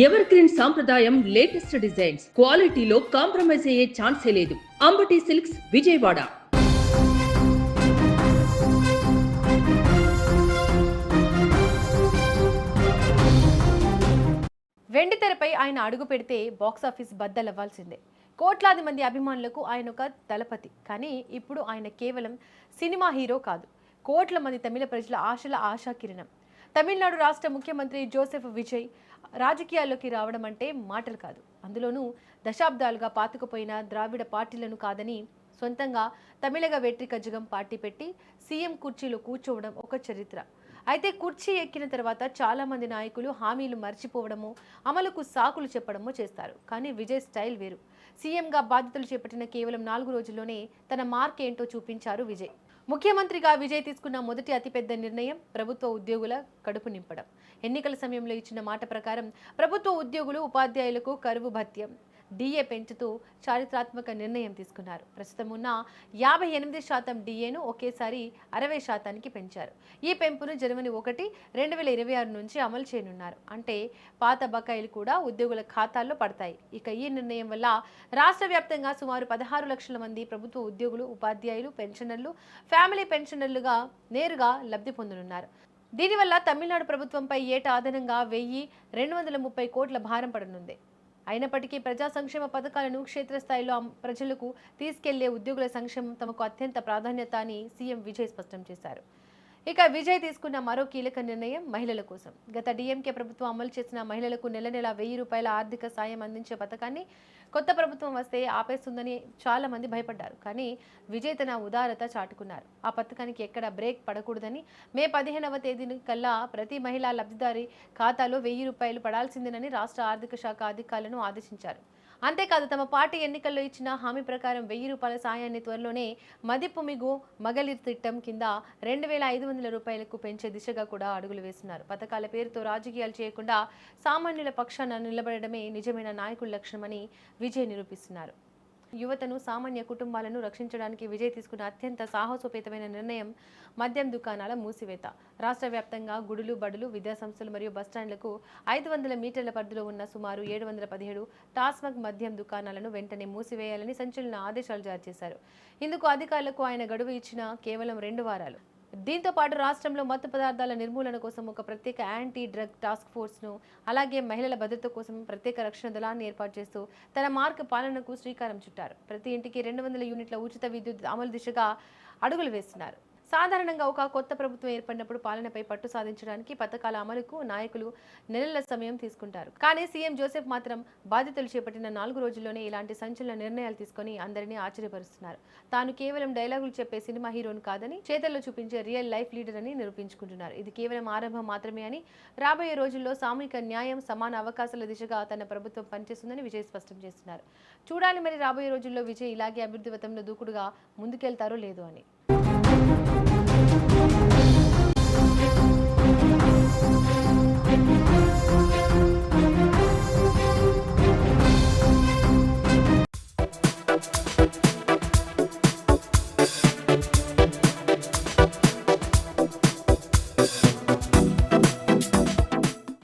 Ever green సాంప్రదాయం latest designs క్వాలిటీలో compromise అయ్యే ఛాన్సే లేదు. అంబటి సిల్క్స్ విజయవాడ. వెండితెరపై ఆయన అడుగు పెడితే బాక్సాఫీస్ బద్దలవ్వాల్సిందే. కోట్లాది మంది అభిమానులకు ఆయన ఒక దళపతి. కానీ ఇప్పుడు ఆయన కేవలం సినిమా హీరో కాదు, కోట్ల మంది తమిళ ప్రజల ఆశల ఆశాకిరణం. తమిళనాడు రాష్ట్ర ముఖ్యమంత్రి జోసెఫ్ విజయ్ రాజకీయాల్లోకి రావడం అంటే మాటలు కాదు. అందులోనూ దశాబ్దాలుగా పాతుకుపోయిన ద్రావిడ పార్టీలను కాదని సొంతంగా తమిళగ వెట్రి కజగం పార్టీ పెట్టి సీఎం కుర్చీలో కూర్చోవడం ఒక చరిత్ర. అయితే కుర్చీ ఎక్కిన తర్వాత చాలామంది నాయకులు హామీలు మర్చిపోవడము, అమలుకు సాకులు చెప్పడము చేస్తారు. కానీ విజయ్ స్టైల్ వేరు. సీఎంగా బాధ్యతలు చేపట్టిన కేవలం 4 రోజుల్లోనే తన మార్క్ ఏంటో చూపించారు విజయ్. ముఖ్యమంత్రిగా విజయ్ తీసుకున్న మొదటి అతిపెద్ద నిర్ణయం ప్రభుత్వ ఉద్యోగుల కడుపు నింపడం. ఎన్నికల సమయంలో ఇచ్చిన మాట ప్రకారం ప్రభుత్వ ఉద్యోగులు, ఉపాధ్యాయులకు కరువు భత్యం, డిఏ పెంచుతూ చారిత్రాత్మక నిర్ణయం తీసుకున్నారు. ప్రస్తుతం ఉన్న 58% డిఏను ఒకేసారి 60%కి పెంచారు. ఈ పెంపును జనవరి 1, 2026 నుంచి అమలు చేయనున్నారు. అంటే పాత బకాయిలు కూడా ఉద్యోగుల ఖాతాల్లో పడతాయి. ఇక ఈ నిర్ణయం వల్ల రాష్ట్ర వ్యాప్తంగా సుమారు 16 లక్షల మంది ప్రభుత్వ ఉద్యోగులు, ఉపాధ్యాయులు, పెన్షనర్లు, ఫ్యామిలీ పెన్షనర్లుగా నేరుగా లబ్ధి పొందనున్నారు. దీనివల్ల తమిళనాడు ప్రభుత్వంపై ఏటా అదనంగా 1230 కోట్ల భారం పడనుంది. అయినప్పటికీ ప్రజా సంక్షేమ పథకాలను క్షేత్రస్థాయిలో ప్రజలకు తీసుకెళ్లే ఉద్యోగుల సంక్షేమం తమకు అత్యంత ప్రాధాన్యత అని సీఎం విజయ్ స్పష్టం చేశారు. ఇక విజయ్ తీసుకున్న మరో కీలక నిర్ణయం మహిళల కోసం. గత డీఎంకే ప్రభుత్వం అమలు చేసిన మహిళలకు నెల 1000 రూపాయల ఆర్థిక సాయం అందించే పథకాన్ని కొత్త ప్రభుత్వం వస్తే ఆపేస్తుందని చాలా మంది భయపడ్డారు. కానీ విజయ్ తన ఉదారత చాటుకున్నారు. ఆ పథకానికి ఎక్కడ బ్రేక్ పడకూడదని మే 15వ తేదీ కల్లా ప్రతి మహిళా లబ్ధిదారి ఖాతాలో 1000 రూపాయలు పడాల్సిందేనని రాష్ట్ర ఆర్థిక శాఖ అధికారులను ఆదేశించారు. అంతేకాదు తమ పార్టీ ఎన్నికల్లో ఇచ్చిన హామీ ప్రకారం 1000 రూపాయల సాయాన్ని త్వరలోనే మదిపుమిగు మగలిర్ తిట్టం కింద 2500 రూపాయలకు పెంచే దిశగా కూడా అడుగులు వేస్తున్నారు. పథకాల పేరుతో రాజకీయాలు చేయకుండా సామాన్యుల పక్షాన నిలబడమే నిజమైన నాయకుల లక్ష్యమని విజయ్ నిరూపిస్తున్నారు. యువతను, సామాన్య కుటుంబాలను రక్షించడానికి విజయ్ తీసుకున్న అత్యంత సాహసోపేతమైన నిర్ణయం మద్యం దుకాణాల మూసివేత. రాష్ట్ర వ్యాప్తంగా గుడులు, బడులు, విద్యాసంస్థలు మరియు బస్టాండ్లకు 500 మీటర్ల పరిధిలో ఉన్న సుమారు 717 టాస్మాగ్ మద్యం దుకాణాలను వెంటనే మూసివేయాలని సంచలన ఆదేశాలు జారీ చేశారు. ఇందుకు అధికారులకు ఆయన గడువు ఇచ్చిన కేవలం 2 వారాలు. దీంతో పాటు రాష్ట్రంలో మత్తు పదార్థాల నిర్మూలన కోసం ఒక ప్రత్యేక యాంటీ డ్రగ్ టాస్క్ ఫోర్స్ను, అలాగే మహిళల భద్రత కోసం ప్రత్యేక రక్షణ దళాన్ని ఏర్పాటు చేస్తూ తన మార్క్ పాలనకు శ్రీకారం చుట్టారు. ప్రతి ఇంటికి 200 యూనిట్ల ఉచిత విద్యుత్ అమలు దిశగా అడుగులు వేస్తున్నారు. సాధారణంగా ఒక కొత్త ప్రభుత్వం ఏర్పడినప్పుడు పాలనపై పట్టు సాధించడానికి పథకాల అమలుకు నాయకులు నెలల సమయం తీసుకుంటారు. కానీ సీఎం జోసెఫ్ మాత్రం బాధ్యతలు చేపట్టిన 4 రోజుల్లోనే ఇలాంటి సంచలన నిర్ణయాలు తీసుకొని అందరినీ ఆశ్చర్యపరుస్తున్నారు. తాను కేవలం డైలాగులు చెప్పే సినిమా హీరోను కాదని, చేతల్లో చూపించే రియల్ లైఫ్ లీడర్ అని నిరూపించుకుంటున్నారు. ఇది కేవలం ఆరంభం మాత్రమే అని, రాబోయే రోజుల్లో సామూహిక న్యాయం, సమాన అవకాశాల దిశగా తన ప్రభుత్వం పనిచేస్తుందని విజయ్ స్పష్టం చేస్తున్నారు. చూడాలి మరి రాబోయే రోజుల్లో విజయ్ ఇలాగే అభివృద్ధి పథంలో దూకుడుగా ముందుకెళ్తారో లేదో అని.